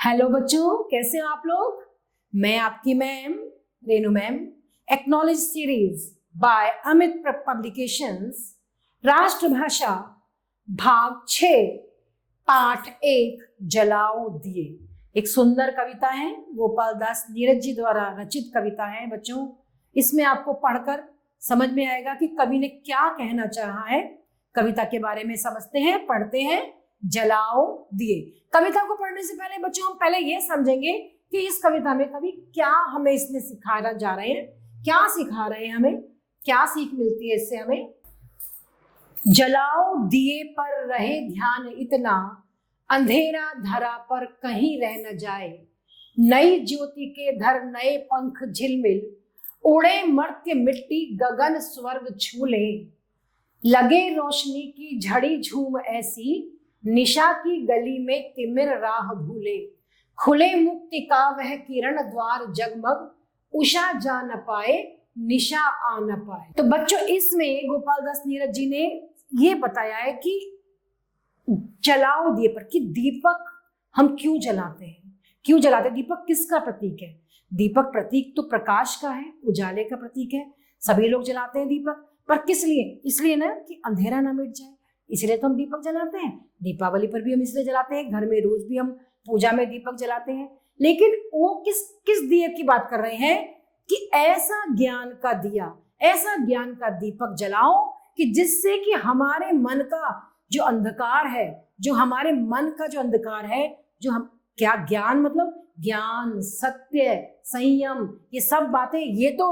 Hello बच्चों, कैसे हो आप लोग। मैं आपकी ma'am Renu ma'am. Acknowledge series by Amit publications, राष्ट्रभाषा भाग 6 पाठ 1 जलाओ दिए। एक सुंदर कविता है, गोपाल दास नीरज जी द्वारा रचित कविता है। बच्चों, इसमें आपको पढ़कर समझ में आएगा कि कवि ने क्या कहना चाहा है। कविता के बारे में समझते हैं, पढ़ते हैं। जलाओ दिए। कविता को पढ़ने से पहले बच्चों हम पहले ये समझेंगे कि इस कविता में कवि क्या हमें इसमें सिखाना जा रहे हैं, क्या सिखा रहे हैं, हमें क्या सीख मिलती है इससे हमें। जलाओ दिए पर रहे ध्यान इतना, अंधेरा धरा पर कहीं रह न जाए। नई ज्योति के धर नए पंख झिलमिल, उड़े मर्त्य मिट्टी गगन स्वर्ग छू ले। लगे रोशनी की झड़ी झूम ऐसी, निशा की गली में तिमिर राह भूले। खुले मुक्ति का वह किरण द्वार जगमग, उषा जा न पाए निशा आ न पाए। तो बच्चों, इसमें गोपाल दास नीरज जी ने ये बताया है कि जलाओ दिए पर, कि दीपक हम क्यों जलाते हैं, क्यों जलाते हैं। दीपक किसका प्रतीक है। दीपक प्रतीक तो प्रकाश का है, उजाले का प्रतीक है। सभी लोग जलाते हैं दीपक, पर किस लिए। इसलिए ना कि अंधेरा ना मिट जाए, इसलिए तो हम दीपक जलाते हैं। दीपावली पर भी हम इसलिए जलाते हैं, घर में रोज भी हम पूजा में दीपक जलाते हैं। लेकिन वो किस दिए की बात कर रहे हैं कि ऐसा ज्ञान का दिया, ऐसा ज्ञान का दीपक जलाओ कि जिससे कि हमारे मन का जो अंधकार है, जो हमारे मन का जो अंधकार है, जो हम क्या ज्ञान मतलब ज्ञान, सत्य, संयम, ये सब बातें, ये तो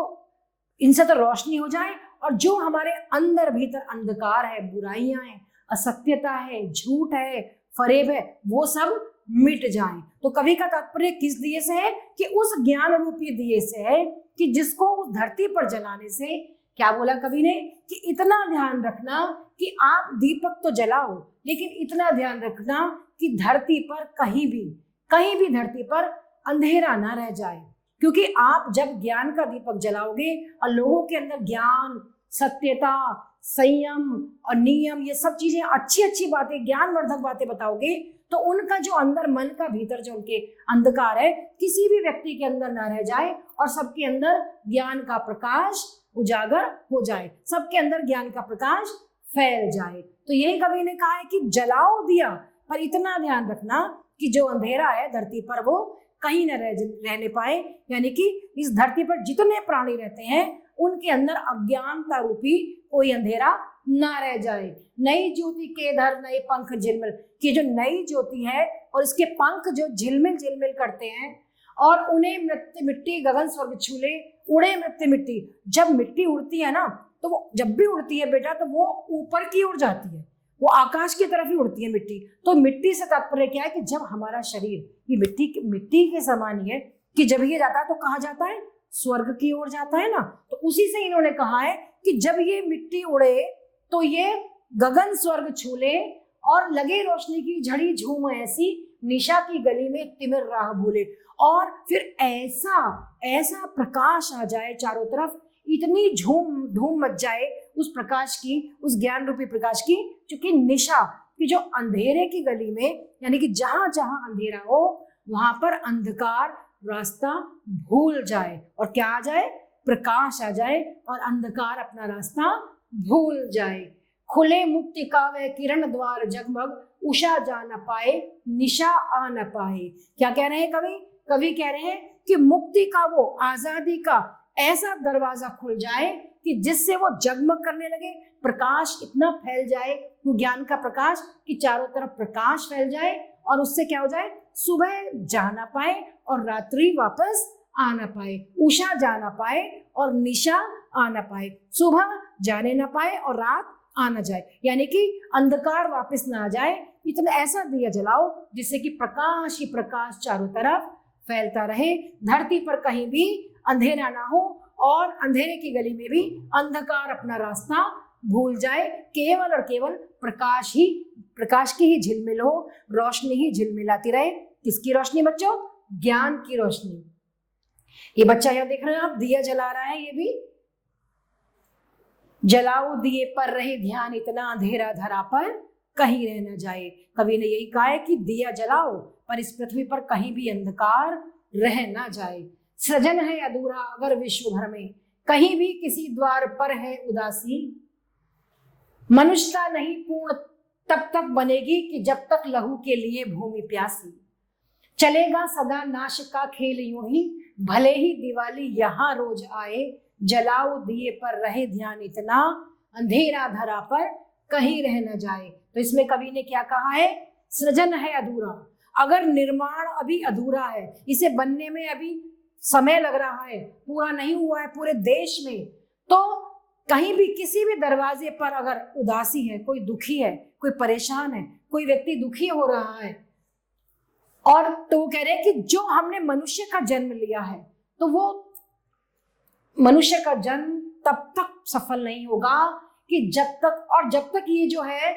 इनसे तो रोशनी हो जाए। और जो हमारे अंदर भीतर अंधकार है, बुराइयां हैं, असत्यता है, झूठ है, फरेब है, वो सब मिट जाए। तो कवि का तात्पर्य किस दिए से है कि उस ज्ञान रूपी दिए से है कि जिसको उस धरती पर जलाने से, क्या बोला कवि ने, कि इतना ध्यान रखना कि आप दीपक तो जलाओ, लेकिन इतना ध्यान रखना कि धरती पर कहीं भी धरती पर अंधेरा ना रह जाए। क्योंकि आप जब ज्ञान का दीपक जलाओगे और लोगों के अंदर ज्ञान, सत्यता, संयम और नियम, ये सब चीजें, अच्छी अच्छी बातें, ज्ञानवर्धक बातें बताओगे, तो उनका जो अंदर मन का भीतर जो उनके अंधकार है, किसी भी व्यक्ति के अंदर ना रह जाए और सबके अंदर ज्ञान का प्रकाश उजागर हो जाए, सबके अंदर ज्ञान का प्रकाश फैल जाए। तो यही कवि ने कहा है कि जलाओ दिया, पर इतना ध्यान रखना कि जो अंधेरा है धरती पर वो कहीं न रहने पाए। यानी कि इस धरती पर जितने प्राणी रहते हैं उनके अंदर अज्ञानता रूपी कोई अंधेरा ना रह जाए। नई ज्योति के धर नए पंख झिलमिल, कि जो नई ज्योति है और इसके पंख जो झिलमिल झिलमिल करते हैं, और उन्हें मृत्यु मिट्टी गगन स्वर्ग छूले। उड़े मृत्यु मिट्टी, जब मिट्टी उड़ती है ना, तो वो जब भी उड़ती है बेटा, तो वो ऊपर की ओर जाती है, वो आकाश की तरफ ही उड़ती है मिट्टी। तो मिट्टी से तात्पर्य क्या है कि जब हमारा शरीर ये मिट्टी के समान ही है कि जब ये जाता है तो कहाँ जाता है, स्वर्ग की ओर जाता है ना। तो उसी से इन्होंने कहा है कि जब ये मिट्टी उड़े तो ये गगन स्वर्ग छूले, और लगे रोशनी की झड़ी झूम ऐसी, निशा की गली में तिमिर राह भूले। और फिर ऐसा प्रकाश आ जाए चारों तरफ, इतनी धूम मच जाए उस प्रकाश की, उस ज्ञान रूपी प्रकाश की, क्योंकि निशा की जो अंधेरे की गली में, यानी कि जहां जहां अंधेरा हो वहां पर अंधकार रास्ता भूल जाए, और क्या आ जाए, प्रकाश आ जाए, और अंधकार अपना रास्ता भूल जाए। खुले मुक्ति का वह किरण द्वार जगमग, उषा जा न पाए निशा आ न पाए। क्या कह रहे हैं कवि? कवि कह रहे हैं कि मुक्ति का, वो आजादी का ऐसा दरवाजा खुल जाए कि जिससे वो जगमग करने लगे, प्रकाश इतना फैल जाए, वो ज्ञान का प्रकाश, कि चारों तरफ प्रकाश फैल जाए, और उससे क्या हो जाए, सुबह जा ना पाए और रात्रि वापस आ ना पाए, उषा जा ना पाए और निशा आ ना पाए, सुबह जाने ना पाए और रात आ ना जाए, यानी कि अंधकार वापस ना आ जाए। इतना ऐसा दिया जलाओ जिससे कि प्रकाश ही प्रकाश चारों तरफ फैलता रहे, धरती पर कहीं भी अंधेरा ना हो, और अंधेरे की गली में भी अंधकार अपना रास्ता भूल जाए। केवल और केवल प्रकाश की ही झिलमिल हो, रोशनी ही झिलमिलाती रहे। किसकी रोशनी बच्चों? ज्ञान की रोशनी। ये बच्चा यहां देख रहे हैं आप, दिया जला रहा है। ये भी जलाओ दिए पर रहे ध्यान इतना, अंधेरा धरा पर कहीं रह न जाए। कवि ने यही कहा है कि दिया जलाओ पर इस पृथ्वी पर कहीं भी अंधकार रह ना जाए। सृजन है अधूरा अगर विश्व भर में, कहीं भी किसी द्वार पर है उदासी। मनुष्यता नहीं पूर्ण तब तक बनेगी कि जब तक लहू के लिए भूमि प्यासी। चलेगा सदा नाश का खेल यूं ही, भले ही दिवाली यहाँ रोज आए। जलाओ दिए पर रहे ध्यान इतना, अंधेरा धरा पर कहीं रह न जाए। तो इसमें कवि ने क्या कहा है? सृजन है अधूरा, अगर निर्माण अभी अधूरा है, इसे बनने में अभी समय लग रहा है, पूरा नहीं हुआ है पूरे देश में, तो कहीं भी किसी भी दरवाजे पर अगर उदासी है, कोई दुखी है, कोई परेशान है, कोई व्यक्ति दुखी हो रहा है, और तो वो कह रहे हैं कि जो हमने मनुष्य का जन्म लिया है, तो वो मनुष्य का जन्म तब तक सफल नहीं होगा कि जब तक ये जो है,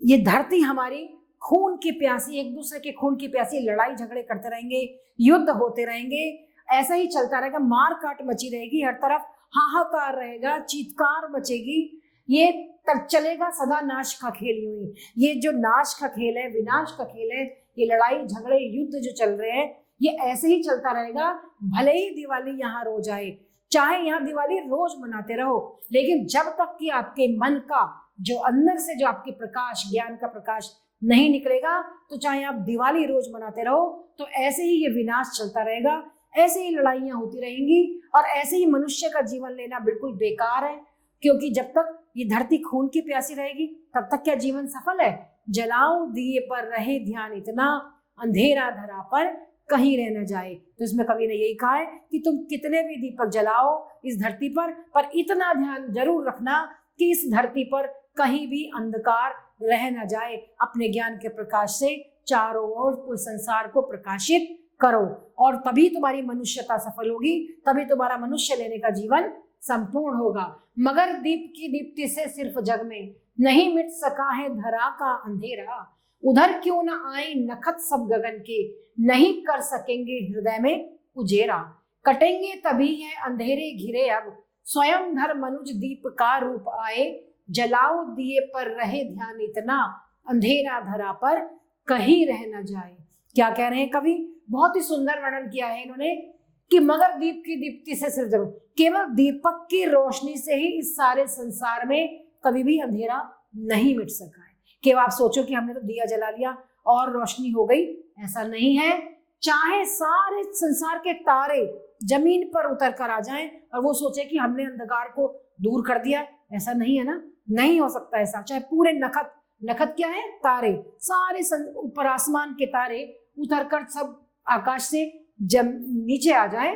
ये धरती हमारी खून की प्यासी, एक दूसरे के खून की प्यासी, लड़ाई झगड़े करते रहेंगे, युद्ध होते रहेंगे, ऐसा ही चलता रहेगा, मार काट मची रहेगी, हर तरफ हाहाकार रहेगा, चीत्कार मचेगी, ये तब चलेगा सदा नाश का खेल यूं ही। ये जो नाश का खेल है, विनाश का खेल है, ये लड़ाई झगड़े युद्ध जो चल रहे हैं, ये ऐसे ही चलता रहेगा, भले ही दिवाली यहाँ रोज आए, चाहे यहाँ दिवाली रोज मनाते रहो, लेकिन जब तक कि आपके मन का जो अंदर से जो आपके प्रकाश, ज्ञान का प्रकाश नहीं निकलेगा, तो चाहे आप दिवाली रोज मनाते रहो, तो ऐसे ही ये विनाश चलता रहेगा, ऐसे ही लड़ाइयां होती रहेंगी, और ऐसे ही मनुष्य का जीवन लेना बिल्कुल बेकार है। क्योंकि जब तक ये धरती खून की प्यासी रहेगी, तब तक क्या जीवन सफल है? जलाओ दिए पर रहे ध्यान इतना, अंधेरा धरा पर कहीं रह न जाए। तो इसमें कवि ने यही कहा है कि तुम कितने भी दीपक जलाओ इस धरती पर इतना ध्यान जरूर रखना कि इस धरती पर कहीं भी अंधकार रह न जाए। अपने ज्ञान के प्रकाश से चारों ओर पूरे संसार को प्रकाशित करो, और तभी तुम्हारी मनुष्यता सफल होगी, तभी तुम्हारा मनुष्य लेने का जीवन संपूर्ण होगा। मगर दीप की दीप्ति से सिर्फ जग में नहीं मिट सका है धरा का अंधेरा। उधर क्यों न आए नखत सब गगन के, नहीं कर सकेंगे हृदय में उजेरा। कटेंगे तभी है अंधेरे घिरे अब, स्वयं धर मनुज दीप का रूप आए। जलाओ दिए पर रहे ध्यान इतना, अंधेरा धरा पर कहीं रह न जाए। क्या कह रहे हैं कवि? बहुत ही सुंदर वर्णन किया है इन्होंने कि मगर दीप की दीप्ति से सिर्फ जरूर, केवल दीपक की रोशनी से ही इस सारे संसार में कभी भी अंधेरा नहीं मिट सका है। केवल आप सोचो कि हमने तो दिया जला लिया और रोशनी हो गई, ऐसा नहीं है। चाहे सारे संसार के तारे जमीन पर उतर कर आ जाएं और वो सोचे कि हमने अंधकार को दूर कर दिया, ऐसा नहीं है ना, नहीं हो सकता ऐसा। चाहे पूरे नखत क्या है? तारे, सारे ऊपर आसमान के तारे उतरकर सब आकाश से नीचे आ जाए,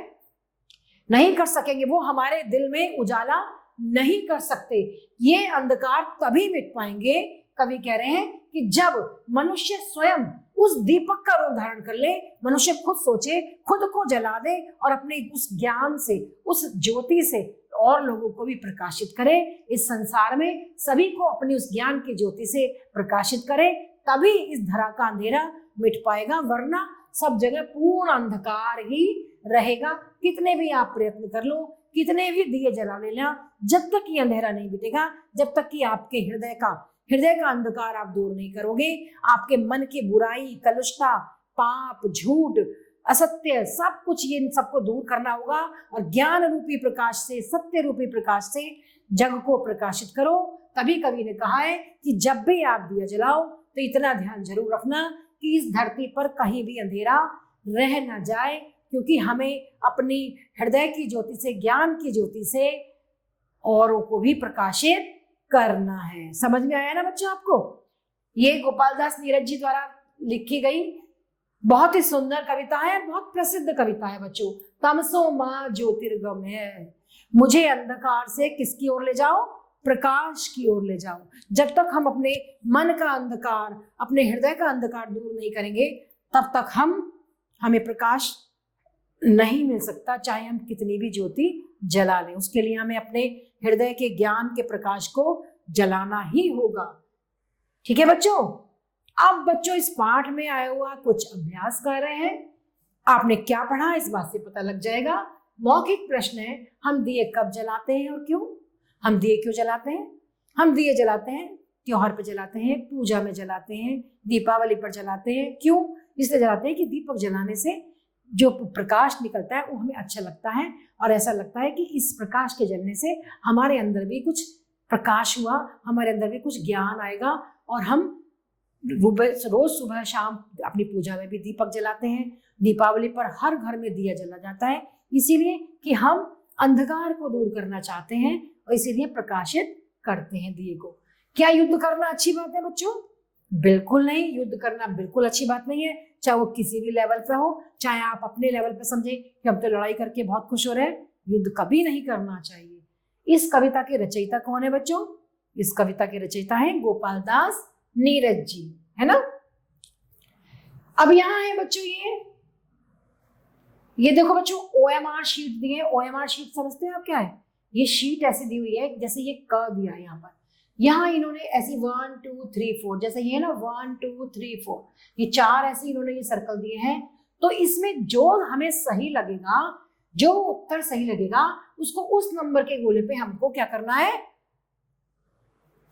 नहीं कर सकेंगे। वो हमारे दिल में उजाला नहीं कर सकते। ये अंधकार तभी मिट पाएंगे, कवि कह रहे हैं, कि जब मनुष्य स्वयं उस दीपक का रूप धारण कर ले, मनुष्य खुद सोचे, खुद को जला दे और अपने उस ज्ञान से, उस ज्योति से और लोगों को भी प्रकाशित करे। इस संसार में सभी को अपनी उस ज्ञान की ज्योति से प्रकाशित करे, तभी इस धरा का अंधेरा मिट पाएगा, वरना सब जगह पूर्ण अंधकार ही रहेगा। कितने भी आप प्रयत्न कर लो, कितने भी दिए जला लेना, जब तक ये अंधेरा नहीं मिटेगा, जब तक कि आपके हृदय का अंधकार आप दूर नहीं करोगे, आपके मन की बुराई, कलुषता, पाप, झूठ, असत्य, सब कुछ, ये इन सबको दूर करना होगा और ज्ञान रूपी प्रकाश से, सत्य रूपी प्रकाश से जग को प्रकाशित करो। तभी कवि ने कहा है कि जब भी आप दिया जलाओ तो इतना ध्यान जरूर रखना कि इस धरती पर कहीं भी अंधेरा रह न जाए, क्योंकि हमें अपनी हृदय की ज्योति से, ज्ञान की ज्योति से औरों को भी प्रकाशित करना है। समझ में आया ना बच्चों आपको? ये गोपाल दास नीरज जी द्वारा लिखी गई बहुत ही सुंदर कविता है, बहुत प्रसिद्ध कविता है बच्चों। तमसो मां ज्योतिर्गमय, मुझे अंधकार से किसकी ओर ले जाओ? प्रकाश की ओर ले जाओ। जब तक हम अपने मन का अंधकार, अपने हृदय का अंधकार दूर नहीं करेंगे, तब तक हमें प्रकाश नहीं मिल सकता, चाहे हम कितनी भी ज्योति जला लें। उसके लिए हमें अपने हृदय के ज्ञान के प्रकाश को जलाना ही होगा। ठीक है बच्चों? अब बच्चों इस पाठ में आया हुआ कुछ अभ्यास कर रहे हैं। आपने क्या पढ़ा इस बात से पता लग जाएगा। मौखिक प्रश्न है, हम दिए कब जलाते हैं और क्यों? हम दिए क्यों जलाते हैं? हम दिए जलाते हैं त्योहार पे जलाते हैं, पूजा में जलाते हैं, दीपावली पर जलाते हैं। क्यों? इसलिए जलाते हैं कि दीपक जलाने से जो प्रकाश निकलता है वो हमें अच्छा लगता है, और ऐसा लगता है कि इस प्रकाश के जलने से हमारे अंदर भी कुछ प्रकाश हुआ, हमारे अंदर भी कुछ ज्ञान आएगा, और हम रोज सुबह शाम अपनी पूजा में भी दीपक जलाते हैं। दीपावली पर हर घर में दिया जला जाता है, इसीलिए कि हम अंधकार को दूर करना चाहते हैं और इसीलिए प्रकाशित करते हैं दिए को। क्या युद्ध करना अच्छी बात है बच्चों? बिल्कुल नहीं, युद्ध करना बिल्कुल अच्छी बात नहीं है, चाहे वो किसी भी लेवल पे हो, चाहे आप अपने लेवल पे समझे कि हम तो लड़ाई करके बहुत खुश हो रहे हैं। युद्ध कभी नहीं करना चाहिए। इस कविता के रचयिता कौन है बच्चों? इस कविता के रचयिता है गोपाल दास नीरज जी, है ना। अब यहाँ है बच्चों ये देखो बच्चों, OMR शीट दी है। OMR शीट समझते हैं आप क्या है? ये शीट ऐसी दी हुई है जैसे ये क दिया है यहाँ पर, यहाँ इन्होंने ऐसी 1 2 3 4, जैसे ये ना 1 2 3 4, ये 4 ऐसे इन्होंने ये सर्कल दिए हैं। तो इसमें जो हमें सही लगेगा, जो उत्तर सही लगेगा, उसको उस नंबर के गोले पे हमको क्या करना है?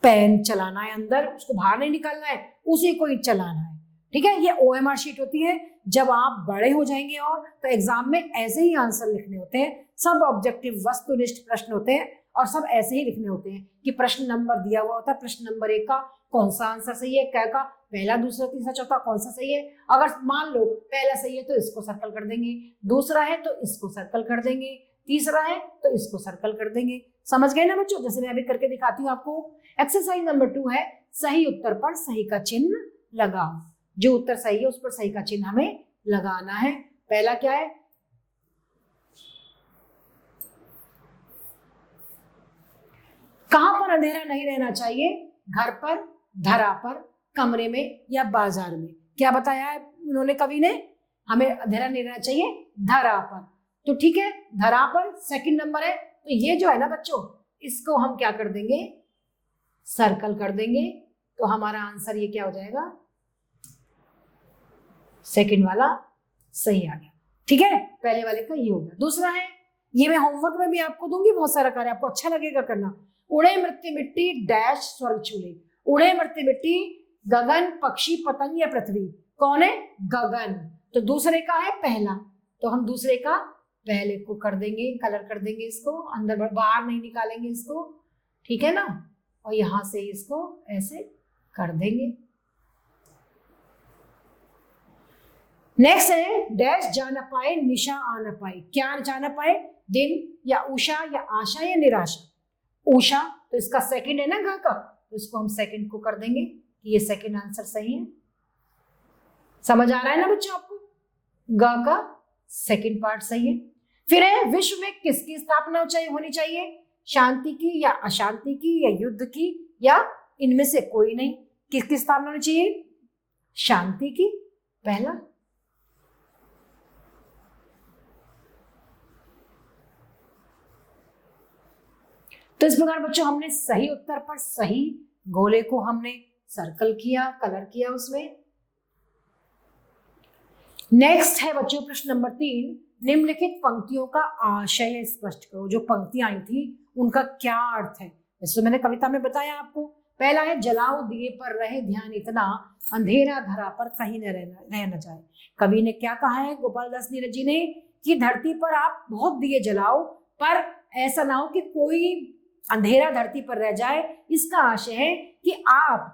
पेन चलाना है अंदर, उसको बाहर नहीं निकालना है, उसी को ही चलाना है। ठीक है, ये OMR शीट होती है। जब आप बड़े हो जाएंगे और तो एग्जाम में ऐसे ही आंसर लिखने होते हैं, सब ऑब्जेक्टिव वस्तुनिष्ठ प्रश्न होते हैं और सब ऐसे ही लिखने होते हैं कि प्रश्न नंबर दिया हुआ होता है, प्रश्न नंबर 1 का कौन सा आंसर सही है, क का पहला दूसरा तीसरा चौथा कौन सा सही है। अगर मान लो पहला सही है तो इसको सर्कल कर देंगे, दूसरा है तो इसको सर्कल कर देंगे, तीसरा है तो इसको सर्कल कर देंगे। समझ गए ना बच्चों? जैसे मैं अभी करके दिखाती हूँ आपको। एक्सरसाइज नंबर 2 है, सही उत्तर पर सही का चिन्ह लगाओ। जो उत्तर सही है उस पर सही का चिन्ह हमें लगाना है। पहला क्या है? कहां पर अंधेरा नहीं रहना चाहिए? घर पर, धरा पर, कमरे में या बाजार में। क्या बताया है उन्होंने, कवि ने? हमें अंधेरा नहीं रहना चाहिए धरा पर। तो ठीक है, धरा पर सेकंड नंबर है। तो ये जो है ना बच्चों, इसको हम क्या कर देंगे? सर्कल कर देंगे। तो हमारा आंसर ये क्या हो जाएगा? सेकंड वाला सही आ गया। ठीक है, पहले वाले का ये हो गया। दूसरा है, ये मैं होमवर्क में भी आपको दूंगी, बहुत सारा कार्य आपको अच्छा लगेगा करना। उड़े मृत्यु मिट्टी डैश स्वर्ग छूले। उड़े मृत्यु मिट्टी गगन, पक्षी, पतंग या पृथ्वी। कौन है? गगन। तो दूसरे का है पहला, तो हम दूसरे का पहले को कर देंगे, कलर कर देंगे इसको, अंदर बाहर नहीं निकालेंगे इसको, ठीक है ना। और यहां से इसको ऐसे कर देंगे। नेक्स्ट है, डैश जा न पाए निशा आ न पाए। क्या जा न पाए? दिन या उषा या आशा या निराशा। उषा, तो इसका सेकंड है ना ग का, तो इसको हम सेकंड को कर देंगे कि ये सेकंड आंसर सही है। समझ आ रहा है ना बच्चों आपको? ग का सेकंड पार्ट सही है। फिर है, विश्व में किसकी स्थापना होनी चाहिए? शांति की या अशांति की या युद्ध की या इनमें से कोई नहीं। किसकी स्थापना होनी चाहिए? शांति की, पहला। तो इस प्रकार बच्चों हमने सही उत्तर पर सही गोले को हमने सर्कल किया, कलर किया उसमें। नेक्स्ट है बच्चों प्रश्न नंबर 3, निम्नलिखित पंक्तियों का आशय स्पष्ट करो। जो पंक्तियां आई थी उनका क्या अर्थ है? जैसे मैंने कविता में बताया आपको। पहला है, जलाओ दिए पर रहे ध्यान इतना, अंधेरा धरा पर कहीं रह न जाए। कवि ने क्या कहा है गोपाल दास नीरज जी ने, कि धरती पर आप बहुत दिए जलाओ, पर ऐसा ना हो कि कोई अंधेरा धरती पर रह जाए। इसका आशय है कि आप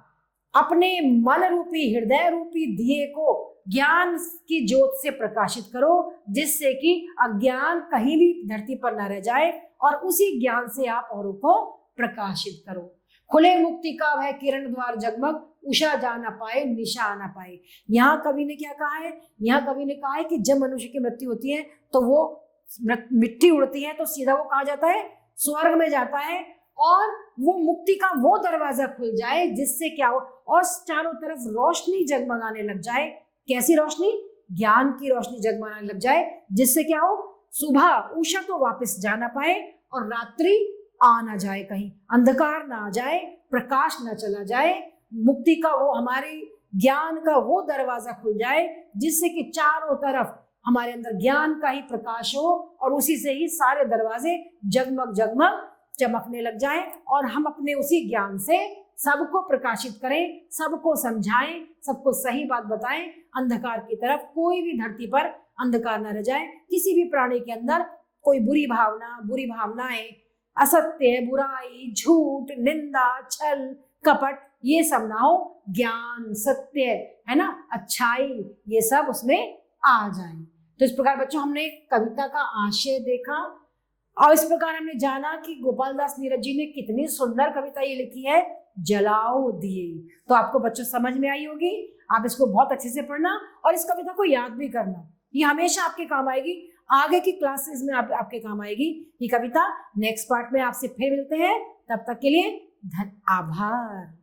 अपने मन रूपी, हृदय रूपी दिए को ज्ञान की ज्योत से प्रकाशित करो, जिससे कि अज्ञान कहीं भी धरती पर न रह जाए, और उसी ज्ञान से आप औरों को प्रकाशित करो। खुले मुक्ति का वह किरण द्वार जगमग, उषा जा ना पाए निशा आ ना पाए। यहाँ कवि ने क्या कहा है? यहाँ कवि ने कहा है कि जब मनुष्य की मृत्यु होती है तो वो मिट्टी उड़ती है तो सीधा वो कहाँ जाता है? स्वर्ग में जाता है, और वो मुक्ति का वो दरवाजा खुल जाए जिससे क्या हो, और चारों तरफ रोशनी जगमगाने लग जाए। कैसी रोशनी? ज्ञान की रोशनी जगमगाने लग जाए, जिससे क्या हो, सुबह उषा तो वापस जा ना पाए और रात्रि आ ना जाए, कहीं अंधकार ना आ जाए, प्रकाश ना चला जाए। मुक्ति का वो, हमारे ज्ञान का वो दरवाजा खुल जाए जिससे कि चारों तरफ हमारे अंदर ज्ञान का ही प्रकाश हो, और उसी से ही सारे दरवाजे जगमग जगमग चमकने लग जाए, और हम अपने उसी ज्ञान से सबको प्रकाशित करें, सबको समझाएं, सबको सही बात बताएं। अंधकार की तरफ कोई भी धरती पर अंधकार न रह जाए। किसी भी प्राणी के अंदर कोई बुरी भावना, बुरी भावनाएं, असत्य, बुराई, झूठ, निंदा, छल, कपट, ये सब ना हो। ज्ञान, सत्य, है ना, अच्छाई, ये सब उसमें आ जाए। तो इस प्रकार बच्चों हमने कविता का आशय देखा और इस प्रकार हमने जाना कि गोपाल दास नीरज जी ने कितनी सुंदर कविता ये लिखी है, जलाओ दिए। तो आपको बच्चों समझ में आई होगी। आप इसको बहुत अच्छे से पढ़ना और इस कविता को याद भी करना, ये हमेशा आपके काम आएगी। आगे की क्लासेस में आपके काम आएगी ये कविता। नेक्स्ट पार्ट में आपसे फिर मिलते हैं, तब तक के लिए आभार।